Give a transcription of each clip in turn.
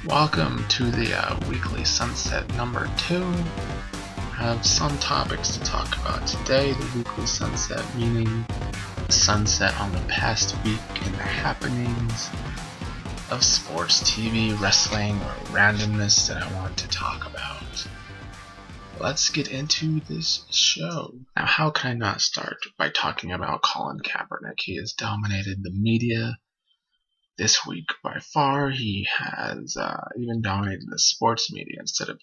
Welcome to the weekly sunset number 2. I have some topics to talk about today. The weekly sunset meaning the sunset on the past week and the happenings of sports, TV, wrestling, or randomness that I want to talk about. Let's get into this show. Now, how can I not start by talking about Colin Kaepernick? He has dominated the media this week by far. He has even dominated the sports media instead of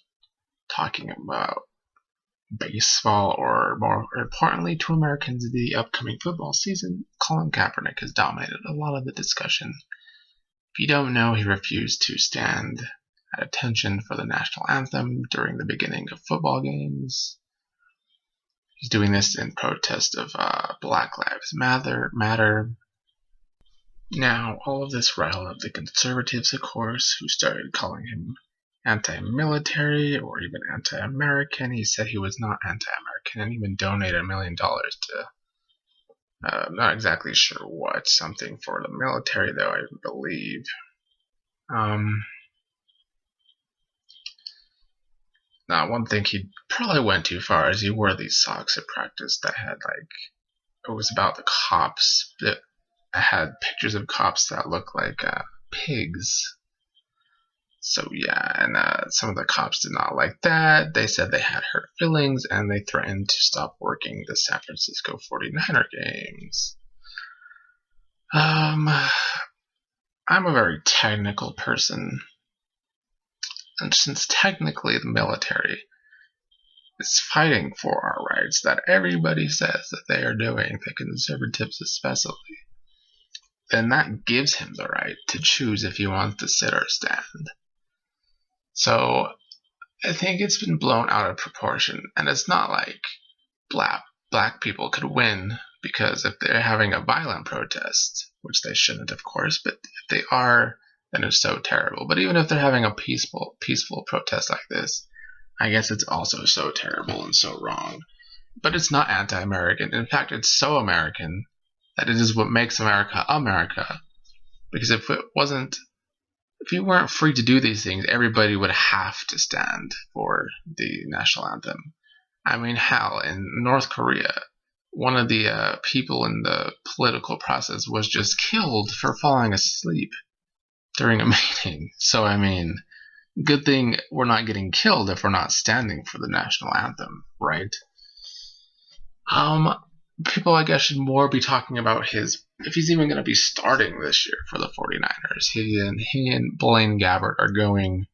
talking about baseball or, more importantly to Americans, the upcoming football season. Colin Kaepernick has dominated a lot of the discussion. If you don't know, he refused to stand at attention for the national anthem during the beginning of football games. He's doing this in protest of Black Lives Matter. Now, all of this riled up the conservatives, of course, who started calling him anti-military or even anti-American. He said he was not anti-American and even donated $1 million to, I'm not exactly sure what, something for the military, though, I believe. Now, one thing he probably went too far is he wore these socks at practice that had, it was about the cops, that had pictures of cops that looked like pigs. So yeah, and some of the cops did not like that. They said they had hurt feelings and they threatened to stop working the San Francisco 49er games. I'm a very technical person, and since technically the military is fighting for our rights that everybody says that they are doing, the conservatives especially, then that gives him the right to choose if he wants to sit or stand. So I think it's been blown out of proportion, and it's not like black people could win, because if they're having a violent protest, which they shouldn't, of course, but if they are, then it's so terrible. But even if they're having a peaceful protest like this, I guess it's also so terrible and so wrong. But it's not anti-American. In fact, it's so American that it is what makes America America. Because if you weren't free to do these things, everybody would have to stand for the national anthem. I mean, hell, in North Korea, one of the people in the political process was just killed for falling asleep during a meeting. So, I mean, good thing we're not getting killed if we're not standing for the national anthem, right? People, I guess, should more be talking about if he's even going to be starting this year for the 49ers. He and Blaine Gabbert are going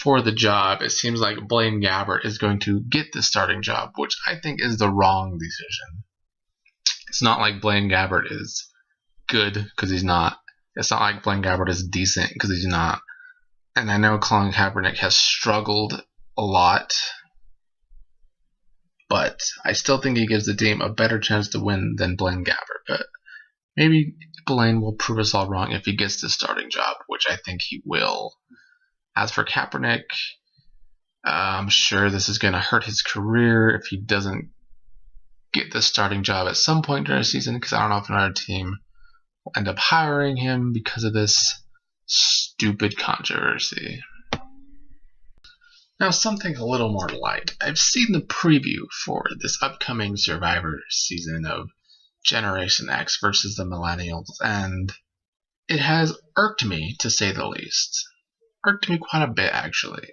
for the job. It seems like Blaine Gabbert is going to get the starting job, which I think is the wrong decision. It's not like Blaine Gabbert is good, because he's not. It's not like Blaine Gabbert is decent, because he's not. And I know Colin Kaepernick has struggled a lot, but I still think he gives the team a better chance to win than Blaine Gabbert. But maybe Blaine will prove us all wrong if he gets the starting job, which I think he will. As for Kaepernick, I'm sure this is going to hurt his career if he doesn't get the starting job at some point during the season, because I don't know if another team will end up hiring him because of this stupid controversy. Now, something a little more light. I've seen the preview for this upcoming Survivor season of Generation X versus the Millennials, and it has irked me, to say the least. Irked me quite a bit, actually.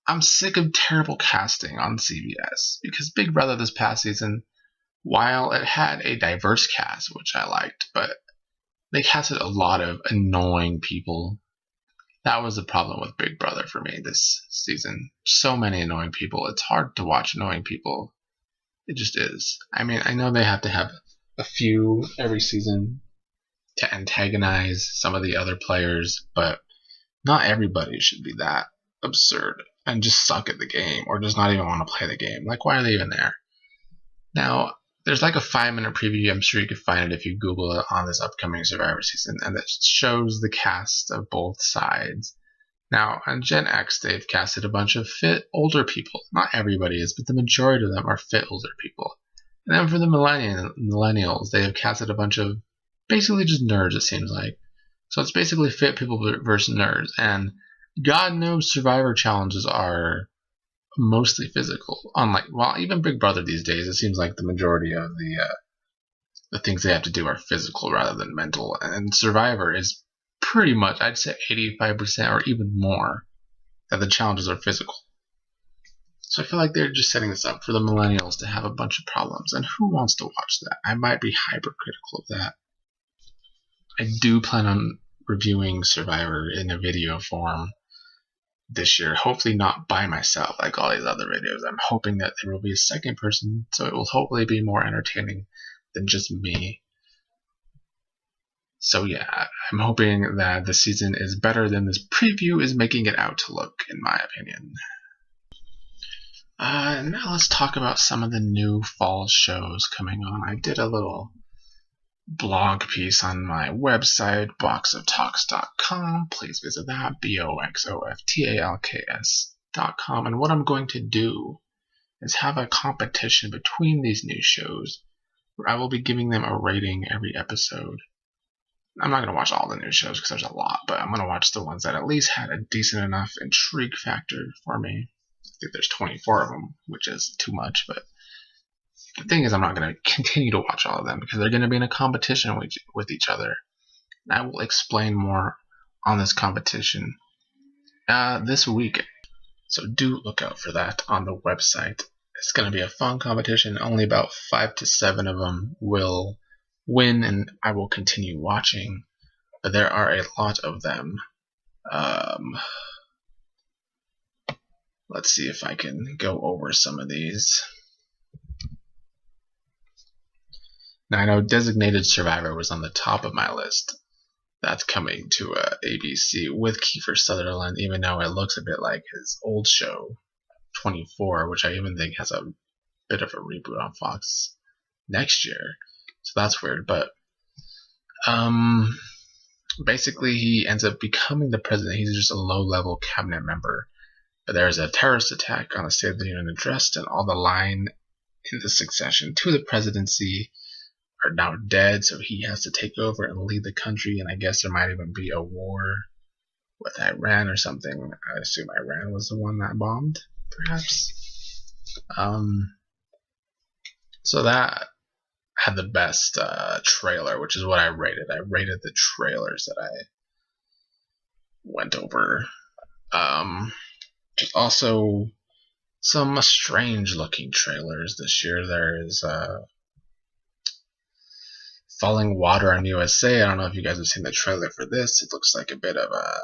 I'm sick of terrible casting on CBS, because Big Brother this past season, while it had a diverse cast, which I liked, but they casted a lot of annoying people. That was the problem with Big Brother for me this season. So many annoying people. It's hard to watch annoying people. It just is. I mean, I know they have to have a few every season to antagonize some of the other players, but not everybody should be that absurd and just suck at the game, or just not even want to play the game. Like, why are they even there? Now, there's like a 5-minute preview. I'm sure you could find it if you Google it, on this upcoming Survivor season, and it shows the cast of both sides. Now, on Gen X, they've casted a bunch of fit older people. Not everybody is, but the majority of them are fit older people. And then for the millennials, they have casted a bunch of basically just nerds, it seems like. So it's basically fit people versus nerds, and God knows Survivor challenges are mostly physical. Unlike, well, even Big Brother these days, it seems like the majority of the things they have to do are physical rather than mental. And Survivor is pretty much, I'd say 85% or even more, that the challenges are physical. So I feel like they're just setting this up for the millennials to have a bunch of problems. And who wants to watch that? I might be hypercritical of that. I do plan on reviewing Survivor in a video form this year. Hopefully not by myself like all these other videos. I'm hoping that there will be a second person, so it will hopefully be more entertaining than just me. So yeah, I'm hoping that the season is better than this preview is making it out to look, in my opinion. Now let's talk about some of the new fall shows coming on. I did a little blog piece on my website, boxoftalks.com. Please visit that, boxoftalks.com. And what I'm going to do is have a competition between these new shows where I will be giving them a rating every episode. I'm not going to watch all the new shows because there's a lot, but I'm going to watch the ones that at least had a decent enough intrigue factor for me. I think there's 24 of them, which is too much, but the thing is I'm not going to continue to watch all of them because they're going to be in a competition with each other. And I will explain more on this competition this week, so do look out for that on the website. It's going to be a fun competition. Only about 5 to 7 of them will win, and I will continue watching, but there are a lot of them. Let's see if I can go over some of these. Now I know Designated Survivor was on the top of my list. That's coming to ABC with Kiefer Sutherland, even though it looks a bit like his old show, 24, which I even think has a bit of a reboot on Fox next year. So that's weird, but basically he ends up becoming the president. He's just a low-level cabinet member. But there's a terrorist attack on the State of the Union address, and all the line in the succession to the presidency are now dead, so he has to take over and lead the country, and I guess there might even be a war with Iran or something. I assume Iran was the one that bombed, perhaps. So that had the best trailer, which is what I rated. I rated the trailers that I went over. There's also some strange looking trailers this year. There is Falling Water on USA. I don't know if you guys have seen the trailer for this. It looks like a bit of a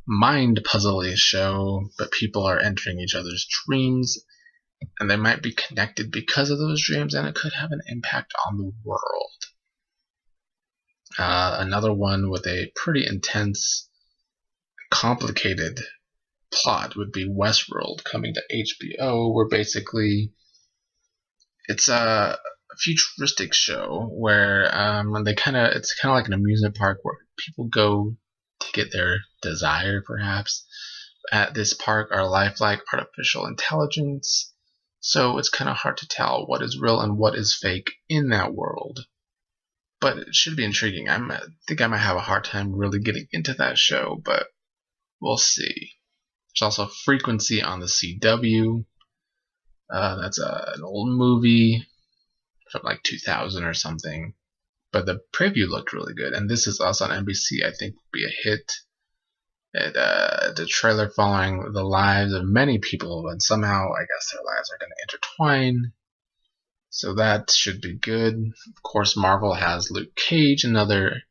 mind puzzly show, but people are entering each other's dreams, and they might be connected because of those dreams, and it could have an impact on the world. Another one with a pretty intense, complicated plot would be Westworld, coming to HBO, where basically it's a futuristic show where it's kind of like an amusement park where people go to get their desire, perhaps. At this park are lifelike artificial intelligence, so it's kind of hard to tell what is real and what is fake in that world. But it should be intriguing. I think I might have a hard time really getting into that show, but we'll see. There's also Frequency on the CW. That's an old movie from like 2000 or something, but the preview looked really good, and this is also on NBC. I think will be a hit. The trailer following the lives of many people, and somehow I guess their lives are going to intertwine, so that should be good. Of course, Marvel has Luke Cage, another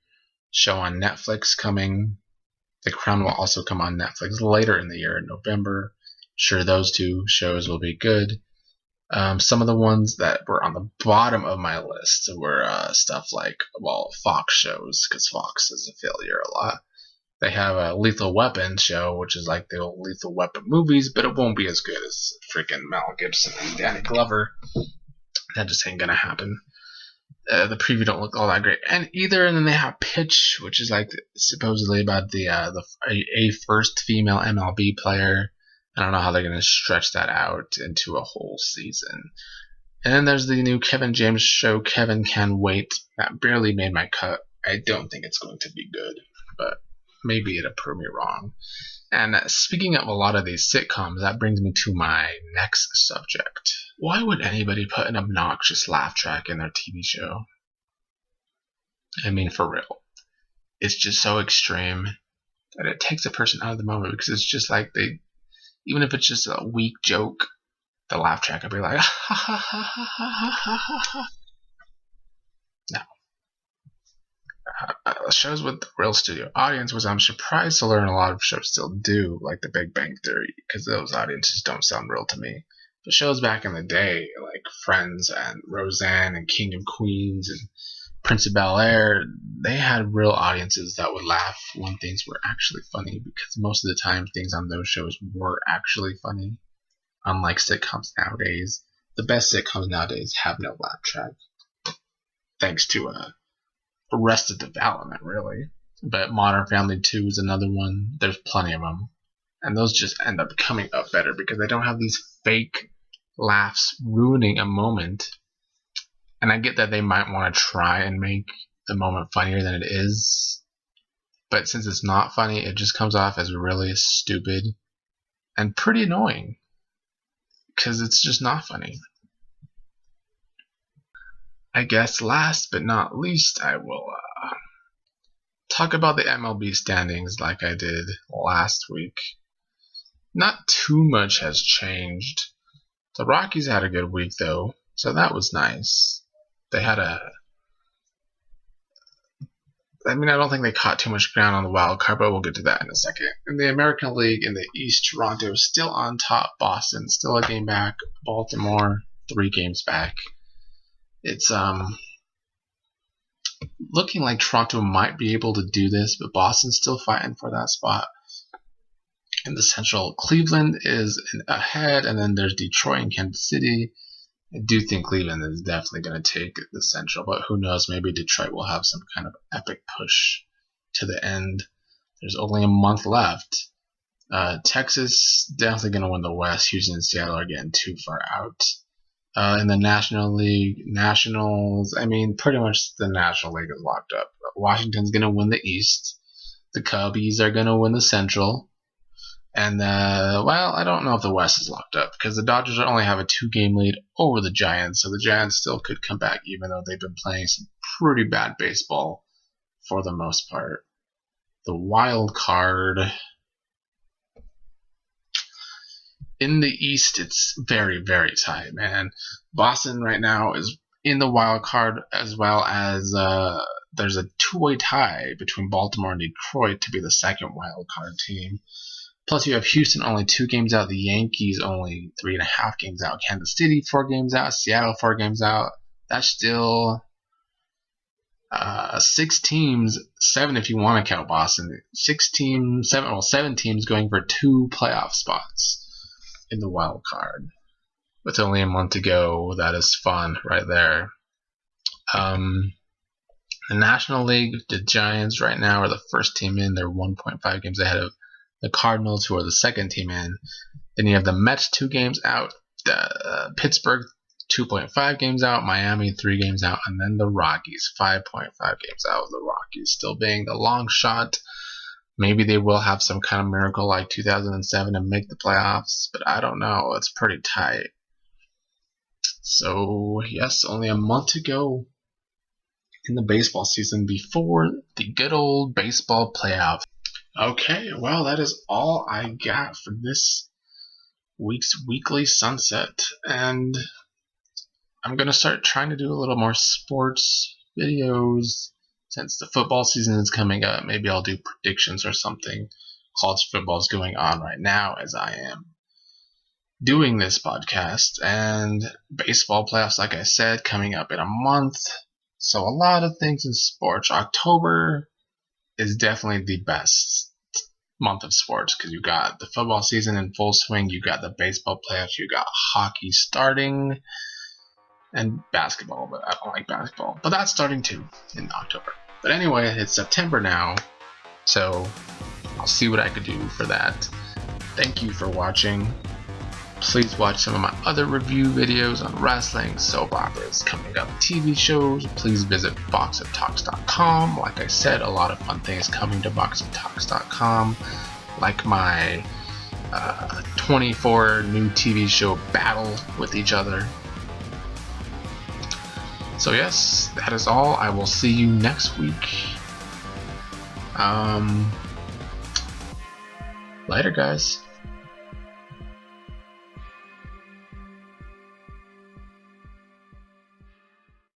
show on Netflix coming. The Crown will also come on Netflix later in the year, in November. Sure, those two shows will be good. Some of the ones that were on the bottom of my list were stuff like, well, Fox shows, because Fox is a failure a lot. They have a Lethal Weapon show, which is like the old Lethal Weapon movies, but it won't be as good as freaking Mel Gibson and Danny Glover. That just ain't gonna happen. The preview don't look all that great, and then they have Pitch, which is like supposedly about a first female MLB player. I don't know how they're gonna stretch that out into a whole season. And then there's the new Kevin James show, Kevin Can Wait. That barely made my cut. I don't think it's going to be good. but maybe it'll prove me wrong. And speaking of a lot of these sitcoms, that brings me to my next subject. Why would anybody put an obnoxious laugh track in their TV show? I mean, for real. It's just so extreme that it takes a person out of the moment, because it's just like even if it's just a weak joke, the laugh track will be like, ha ha ha ha ha ha ha ha. Now, shows with the real studio audience, which I'm surprised to learn a lot of shows still do, like The Big Bang Theory, because those audiences don't sound real to me. But shows back in the day, like Friends and Roseanne and King of Queens and Prince of Bel-Air, they had real audiences that would laugh when things were actually funny, because most of the time things on those shows were actually funny. Unlike sitcoms nowadays, the best sitcoms nowadays have no laugh track, thanks to Arrested Development, really. But Modern Family 2 is another one. There's plenty of them, and those just end up coming up better because they don't have these fake laughs ruining a moment. And I get that they might want to try and make the moment funnier than it is, but since it's not funny, it just comes off as really stupid and pretty annoying, because it's just not funny. I guess last but not least, I will talk about the MLB standings like I did last week. Not too much has changed. The Rockies had a good week though, so that was nice. They had I don't think they caught too much ground on the wild card, but we'll get to that in a second. In the American League, in the East, Toronto is still on top. Boston still a game back. Baltimore 3 games back. It's looking like Toronto might be able to do this, but Boston's still fighting for that spot. In the Central, Cleveland is ahead, and then there's Detroit and Kansas City. I do think Cleveland is definitely going to take the Central, but who knows, maybe Detroit will have some kind of epic push to the end. There's only a month left. Texas definitely going to win the West. Houston and Seattle are getting too far out. In the National League, Nationals, pretty much the National League is locked up. Washington's going to win the East. The Cubbies are going to win the Central. And, I don't know if the West is locked up, because the Dodgers only have a 2-game lead over the Giants, so the Giants still could come back, even though they've been playing some pretty bad baseball for the most part. The wild card. In the East, it's very, very tight, man. Boston right now is in the wild card, as well as there's a 2-way tie between Baltimore and Detroit to be the second wild card team. Plus, you have Houston only 2 games out, the Yankees only 3.5 games out, Kansas City 4 games out, Seattle 4 games out. That's still 6 teams, 7 if you want to count Boston. 7 teams going for 2 playoff spots in the wild card. With only a month to go, that is fun right there. The National League, the Giants right now are the first team in. They're 1.5 games ahead of the Cardinals, who are the second team in. Then you have the Mets 2 games out, Pittsburgh 2.5 games out, Miami 3 games out, and then the Rockies 5.5 games out. The Rockies still being the long shot. Maybe they will have some kind of miracle like 2007 and make the playoffs, but I don't know. It's pretty tight. So, yes, only a month to go in the baseball season before the good old baseball playoffs. Okay, well, that is all I got for this week's Weekly Sunset. And I'm going to start trying to do a little more sports videos. Since the football season is coming up, maybe I'll do predictions or something. College football is going on right now as I am doing this podcast. And baseball playoffs, like I said, coming up in a month. So a lot of things in sports. October is definitely the best month of sports because you got the football season in full swing, you got the baseball playoffs, you got hockey starting, and basketball, but I don't like basketball. But that's starting too in October. But anyway, it's September now, so I'll see what I could do for that. Thank you for watching. Please watch some of my other review videos on wrestling, soap operas, coming up TV shows. Please visit boxoftalks.com. Like I said, a lot of fun things coming to boxoftalks.com, like my 24 new TV show battle with each other. So yes, that is all. I will see you next week. Later, guys.